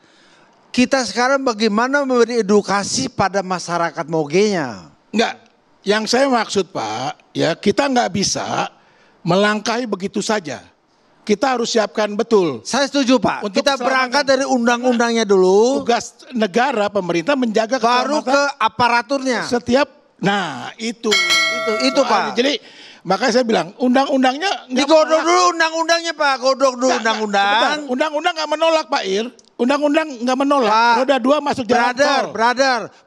G: Kita sekarang bagaimana memberi edukasi pada masyarakat mogenya.
H: Enggak, yang saya maksud Pak, ya kita nggak bisa melangkahi begitu saja. Kita harus siapkan betul.
G: Saya setuju Pak, kita berangkat dari undang-undangnya dulu.
H: Tugas negara, pemerintah menjaga
G: baru ke aparaturnya.
H: Setiap, itu Pak. Jadi makanya saya bilang undang-undangnya
G: digodok dulu undang-undangnya Pak, godok dulu undang-undang.
H: Undang-undang nggak menolak Pak Ir. Undang-undang nggak menolak. Pak, roda 2 masuk jalan tol.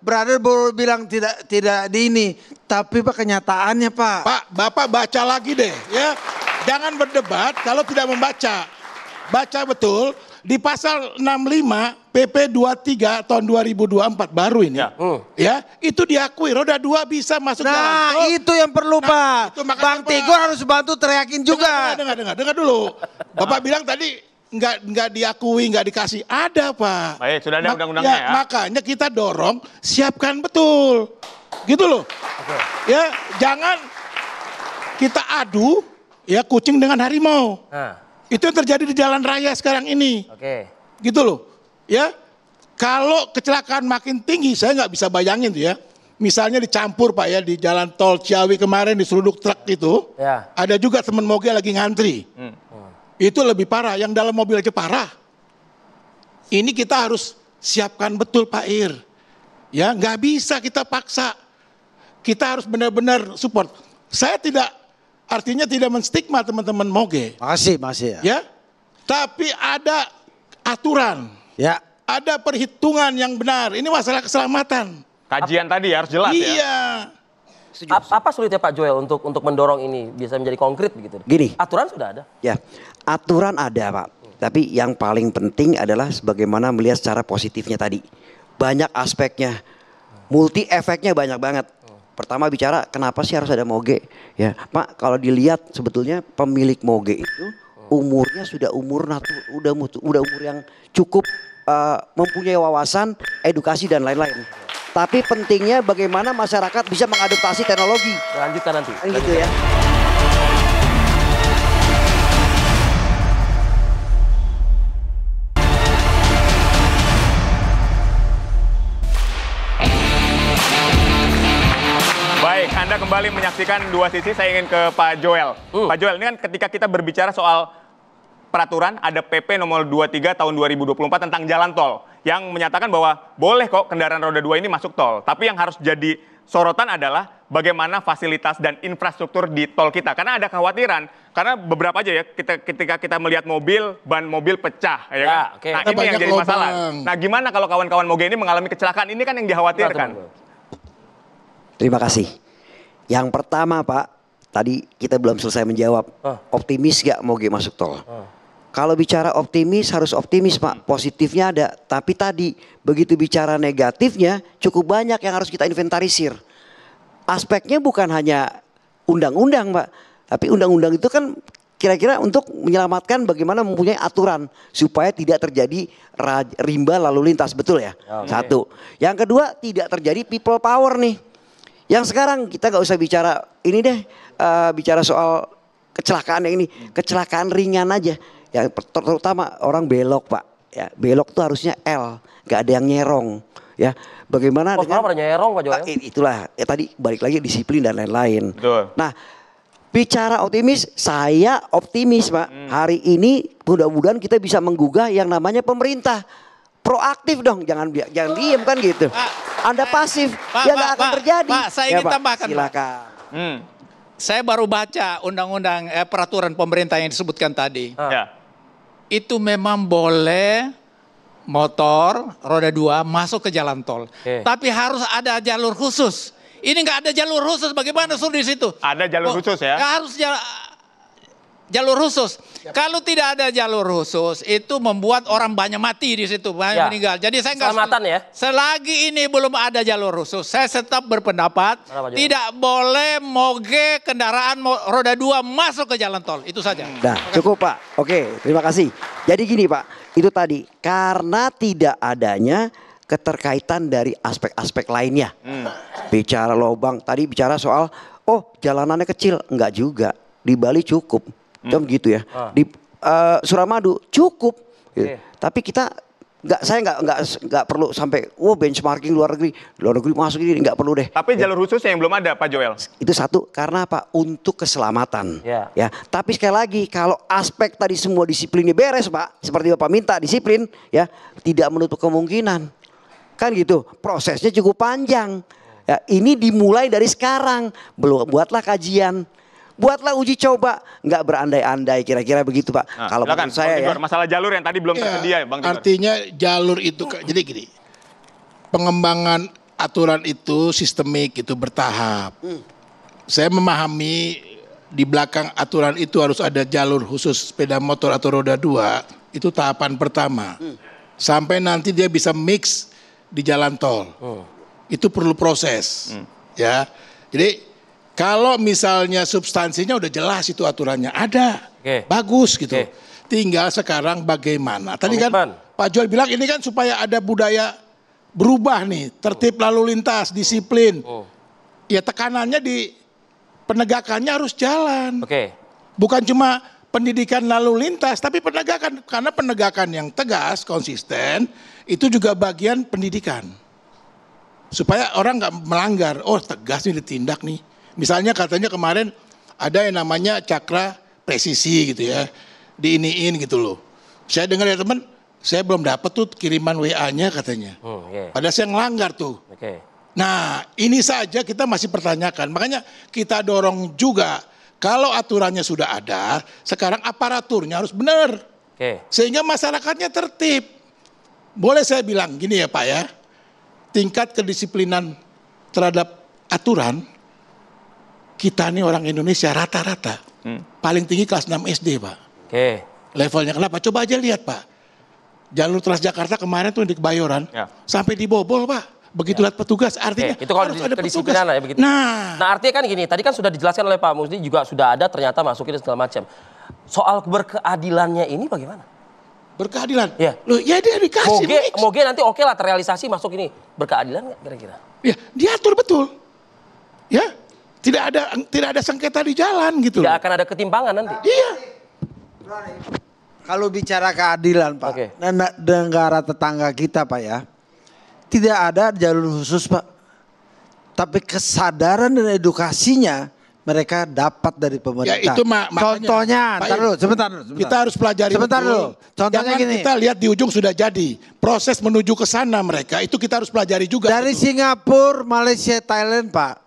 G: Brother baru bilang tidak di ini. Tapi Pak kenyataannya Pak.
H: Pak, Bapak baca lagi deh ya. Jangan berdebat kalau tidak membaca. Baca betul di pasal 65 PP 23 tahun 2024 baru ini. Ya, itu diakui roda 2 bisa masuk jalan tol.
G: Nah, itu yang perlu Pak. Bang Tigor harus bantu teriakin juga.
H: Dengar dulu. Bapak bilang tadi nggak diakui, nggak dikasih. Ada Pak.
C: Baik, sudah ada undang-undangnya ya.
H: Makanya kita dorong, siapkan betul. Gitu loh. Ya, jangan kita adu ya kucing dengan harimau. Itu yang terjadi di jalan raya sekarang ini. Gitu loh. Ya, kalau kecelakaan makin tinggi, saya nggak bisa bayangin tuh ya. Misalnya dicampur Pak ya di jalan tol Ciawi kemarin diseruduk truk itu. Ada juga teman moge lagi ngantri. Itu lebih parah, yang dalam mobil aja parah. Ini kita harus siapkan betul Pak Ir. Ya, nggak bisa kita paksa. Kita harus benar-benar support. Saya artinya tidak menstigma teman-teman moge.
G: Masih
H: ya. Tapi ada aturan.
G: Ya.
H: Ada perhitungan yang benar. Ini masalah keselamatan.
C: Kajian tadi harus jelas ya.
H: Iya.
D: Apa sulitnya Pak Joel untuk mendorong ini bisa menjadi konkret begitu?
I: Gini.
D: Aturan sudah ada.
I: Ya, aturan ada Pak. Tapi yang paling penting adalah sebagaimana melihat secara positifnya tadi. Banyak aspeknya. Multi efeknya banyak banget. Pertama bicara kenapa sih harus ada moge? Ya, Pak, kalau dilihat sebetulnya pemilik moge itu umurnya sudah umur yang cukup mempunyai wawasan, edukasi dan lain-lain. Tapi pentingnya bagaimana masyarakat bisa mengadaptasi teknologi.
D: Lanjutkan nanti.
I: Gitu ya.
C: kembali menyaksikan Dua Sisi. Saya ingin ke Pak Joel. Pak Joel, ini kan ketika kita berbicara soal peraturan, ada PP nomor 23 tahun 2024 tentang jalan tol yang menyatakan bahwa boleh kok kendaraan roda 2 ini masuk tol. Tapi yang harus jadi sorotan adalah bagaimana fasilitas dan infrastruktur di tol kita. Karena ada kekhawatiran, karena beberapa aja ya, ketika kita melihat mobil, ban mobil pecah. Ya kan?
D: Okay.
C: Nah ini yang jadi masalah. Nah gimana kalau kawan-kawan Moge ini mengalami kecelakaan, ini kan yang dikhawatirkan.
I: Terima kasih. Yang pertama Pak, tadi kita belum selesai menjawab. Optimis gak Moge masuk tol? Kalau bicara optimis harus optimis Pak, positifnya ada. Tapi tadi begitu bicara negatifnya cukup banyak yang harus kita inventarisir. Aspeknya bukan hanya undang-undang Pak. Tapi undang-undang itu kan kira-kira untuk menyelamatkan bagaimana mempunyai aturan. Supaya tidak terjadi rimba lalu lintas, betul ya? Satu. Yang kedua tidak terjadi people power nih. Yang sekarang kita gak usah bicara ini deh. Bicara soal kecelakaan yang ini. Kecelakaan ringan aja. Ya, terutama orang belok Pak, ya belok tuh harusnya L, nggak ada yang nyerong, ya. Bagaimana dengan
D: pada nyerong Pak Joel?
I: Itulah, ya tadi balik lagi disiplin dan lain-lain. Nah, bicara optimis, saya optimis Pak. Hari ini mudah-mudahan kita bisa menggugah yang namanya pemerintah. Proaktif dong, jangan diem kan gitu. Anda pasif, ya nggak akan terjadi.
F: Pak, saya ingin tambahkan.
I: Silakan.
F: Saya baru baca undang-undang peraturan pemerintah yang disebutkan tadi. Itu memang boleh motor roda 2 masuk ke jalan tol. Tapi harus ada jalur khusus. Ini nggak ada jalur khusus, bagaimana suruh di situ?
C: Ada jalur khusus ya?
F: Harus jalur khusus. Kalau tidak ada jalur khusus, itu membuat orang banyak mati di situ, banyak meninggal. Jadi saya nggak
D: ya.
F: Selagi ini belum ada jalur khusus, saya tetap berpendapat tidak boleh Moge kendaraan roda 2 masuk ke jalan tol. Itu saja.
I: Nah, cukup Pak. Oke, terima kasih. Jadi gini Pak, itu tadi karena tidak adanya keterkaitan dari aspek-aspek lainnya. Bicara lobang, tadi bicara soal jalanannya kecil, enggak juga. Di Bali cukup. Jam gitu ya. Di Suramadu cukup. Tapi kita saya nggak perlu sampai benchmarking luar negeri masuk ini nggak perlu deh.
C: Tapi jalur khususnya yang belum ada Pak Joel.
I: Itu satu, karena apa? Untuk keselamatan. Ya. Tapi sekali lagi kalau aspek tadi semua disiplinnya beres Pak, seperti Bapak minta disiplin, ya tidak menutup kemungkinan. Kan gitu. Prosesnya cukup panjang. Ya, ini dimulai dari sekarang. Buatlah kajian. Buatlah uji coba, nggak berandai-andai, kira-kira begitu Pak.
C: Nah,
I: kalau menurut saya ya.
C: Masalah jalur yang tadi belum tersedia ya Bang Tigor.
H: Artinya jalur itu, jadi gini, pengembangan aturan itu sistemik, itu bertahap. Saya memahami di belakang aturan itu harus ada jalur khusus sepeda motor atau roda 2, itu tahapan pertama. Sampai nanti dia bisa mix di jalan tol. Itu perlu proses. Ya, jadi kalau misalnya substansinya udah jelas itu aturannya ada, bagus gitu. Tinggal sekarang bagaimana. Tadi kan Pak Joel bilang ini kan supaya ada budaya berubah nih, tertib lalu lintas, disiplin. Ya tekanannya di penegakannya harus jalan. Bukan cuma pendidikan lalu lintas, tapi penegakan. Karena penegakan yang tegas, konsisten, itu juga bagian pendidikan. Supaya orang nggak melanggar, tegas nih ditindak nih. Misalnya katanya kemarin ada yang namanya cakra presisi gitu ya. Diiniin gitu loh. Saya dengar ya teman, saya belum dapat tuh kiriman WA-nya katanya. Padahal saya ngelanggar tuh. Nah ini saja kita masih pertanyakan. Makanya kita dorong juga kalau aturannya sudah ada, sekarang aparaturnya harus benar. Sehingga masyarakatnya tertib. Boleh saya bilang gini ya Pak ya. Tingkat kedisiplinan terhadap aturan, kita nih orang Indonesia rata-rata paling tinggi kelas 6 SD Pak. Levelnya kenapa? Coba aja lihat Pak. Jalur Transjakarta kemarin tuh di Kebayoran sampai dibobol Pak. Begitu lihat petugas artinya
D: itu kalau
H: harus ada
D: kedisiplinan ya begitu. Nah artinya kan gini, tadi kan sudah dijelaskan oleh Pak Musdi juga sudah ada ternyata masukin segala macam. Soal berkeadilannya ini bagaimana?
H: Berkeadilan?
D: Ya.
H: Loh ya dia dikasih.
D: Moge nanti oke lah terrealisasi masuk ini. Berkeadilan nggak kira-kira?
H: Ya diatur betul. Ya. Tidak ada sengketa di jalan gitu.
D: Tidak akan ada ketimpangan nanti.
H: Iya.
G: Kalau bicara keadilan Pak, negara tetangga kita Pak ya, tidak ada jalur khusus Pak. Tapi kesadaran dan edukasinya mereka dapat dari pemerintah.
H: Ya itu
G: contohnya, ntar dulu, sebentar dulu.
H: Kita harus pelajari
G: sebentar
H: betul.
G: dulu. Contohnya
H: Jangan
G: gini.
H: kita lihat di ujung sudah jadi. Proses menuju ke sana mereka itu kita harus pelajari juga.
G: Dari Singapura, Malaysia, Thailand, Pak.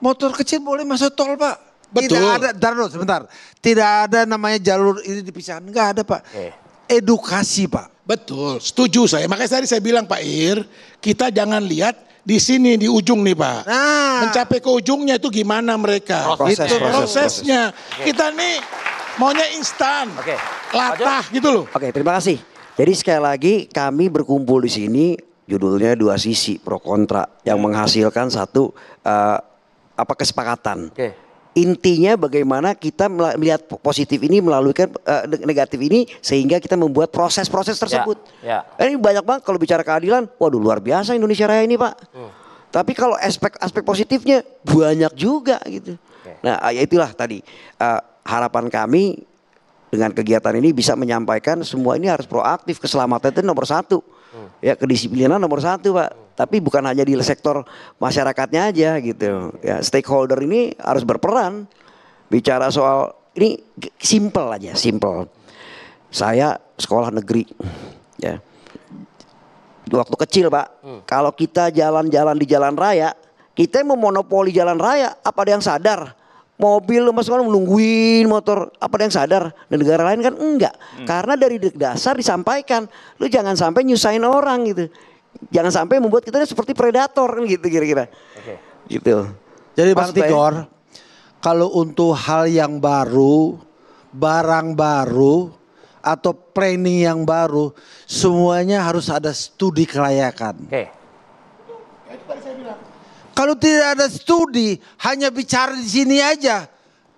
G: Motor kecil boleh masuk tol, Pak.
H: Betul.
G: Tidak ada, ntar dulu sebentar. Tidak ada namanya jalur ini dipisahkan. Enggak ada, Pak. Edukasi, Pak.
H: Betul, setuju saya. Makanya tadi saya bilang Pak Ir, kita jangan lihat di sini di ujung nih Pak.
G: Nah,
H: mencapai ke ujungnya itu gimana mereka? Prosesnya. Kita nih maunya instan, latah gitu loh.
I: Oke, terima kasih. Jadi sekali lagi kami berkumpul di sini, judulnya dua sisi pro kontra yang menghasilkan satu kesepakatan. Intinya bagaimana kita melihat positif ini melalui negatif ini sehingga kita membuat proses-proses tersebut. Ini banyak banget kalau bicara keadilan, waduh luar biasa Indonesia Raya ini Pak. Tapi kalau aspek positifnya banyak juga gitu. Nah ya itulah tadi harapan kami dengan kegiatan ini bisa menyampaikan semua ini harus proaktif, keselamatan itu nomor satu. Ya kedisiplinan nomor satu Pak. Tapi bukan hanya di sektor masyarakatnya aja gitu. Ya stakeholder ini harus berperan. Bicara soal ini simple aja, simple. Saya sekolah negeri, ya. Waktu kecil Pak, kalau kita jalan-jalan di jalan raya, kita memonopoli jalan raya. Apa ada yang sadar? Mobil mas sekolah menungguin motor, apa ada yang sadar? Dan negara lain kan enggak. Karena dari dasar disampaikan, lu jangan sampai nyusahin orang gitu. Jangan sampai membuat kita seperti predator kan gitu kira-kira. Gitu.
G: Jadi Bang Tigor, kalau untuk hal yang baru, barang baru, atau planning yang baru, semuanya harus ada studi kelayakan. Kalau tidak ada studi, hanya bicara di sini aja,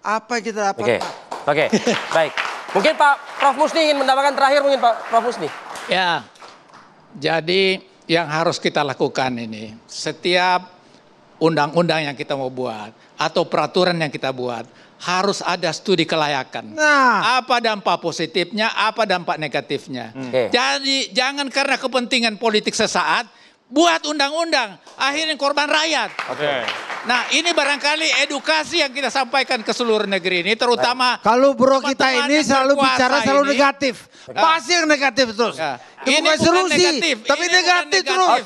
G: apa yang kita dapat?
D: Oke, baik. Mungkin Pak Prof Musni ingin mendapatkan terakhir mungkin Pak Prof Musni.
F: Ya, jadi yang harus kita lakukan ini, setiap undang-undang yang kita mau buat atau peraturan yang kita buat harus ada studi kelayakan.
G: Nah,
F: apa dampak positifnya, apa dampak negatifnya. Jadi jangan karena kepentingan politik sesaat buat undang-undang, akhirnya korban rakyat. Nah ini barangkali edukasi yang kita sampaikan ke seluruh negeri ini, terutama
G: kalau bro kita ini selalu bicara selalu negatif, pasti yang negatif terus.
F: Ini
G: bukan solusi,
F: negatif,
G: tapi negatif terus.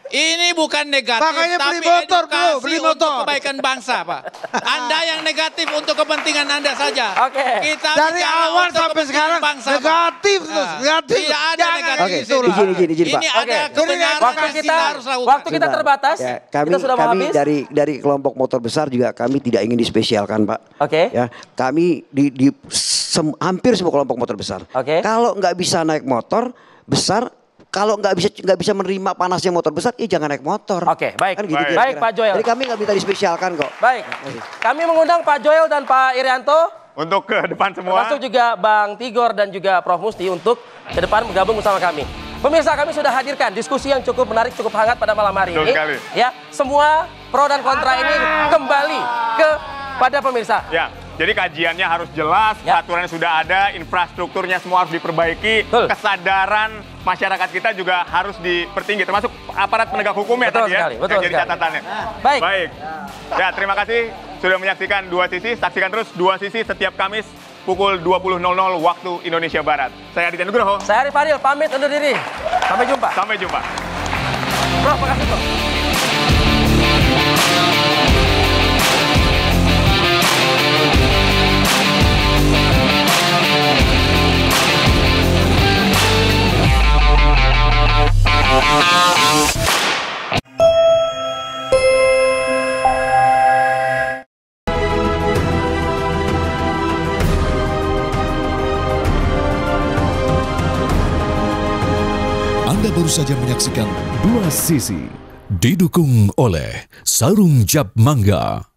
F: Ini bukan negatif,
G: makanya
F: tapi
G: beli motor bro, beli motor
F: untuk kebaikan bangsa Pak. Anda yang negatif untuk kepentingan Anda saja. Kita
G: dari awal sampai sekarang bangsa, negatif terus, negatif.
F: Tidak ada negatif.
I: Izin Pak.
F: Ini ada kebenaran
D: kita harus lakukan. Waktu kita terbatas.
I: Ya,
D: kita sudah mau habis.
I: Dari kelompok motor besar juga kami tidak ingin dispesialkan Pak. Ya, kami hampir semua kelompok motor besar. Kalau nggak bisa naik motor besar, kalau nggak bisa menerima panasnya motor besar, jangan naik motor.
D: Baik.
I: Kan gitu,
D: baik Pak Joel.
I: Jadi kami nggak minta dispesialkan kok.
D: Baik. Kami mengundang Pak Joel dan Pak Irianto
C: untuk ke depan semua.
D: Termasuk juga Bang Tigor dan juga Prof Musni untuk ke depan bergabung bersama kami. Pemirsa, kami sudah hadirkan diskusi yang cukup menarik, cukup hangat pada malam hari ini. Ya, semua pro dan kontra ini kembali kepada pemirsa.
C: Ya. Jadi kajiannya harus jelas, aturannya sudah ada, infrastrukturnya semua harus diperbaiki, kesadaran masyarakat kita juga harus dipertinggi, termasuk aparat penegak hukumnya tadi ya, yang jadi catatannya. Baik. Ya, terima kasih sudah menyaksikan Dua Sisi. Saksikan terus Dua Sisi setiap Kamis pukul 20.00 waktu Indonesia Barat. Saya Aditya Nugroho.
D: Saya Arif Fadil, pamit undur diri. Sampai jumpa.
C: Sampai jumpa.
D: Prof, makasih Prof.
A: Anda baru saja menyaksikan Dua Sisi, didukung oleh Sarung Jab Mangga.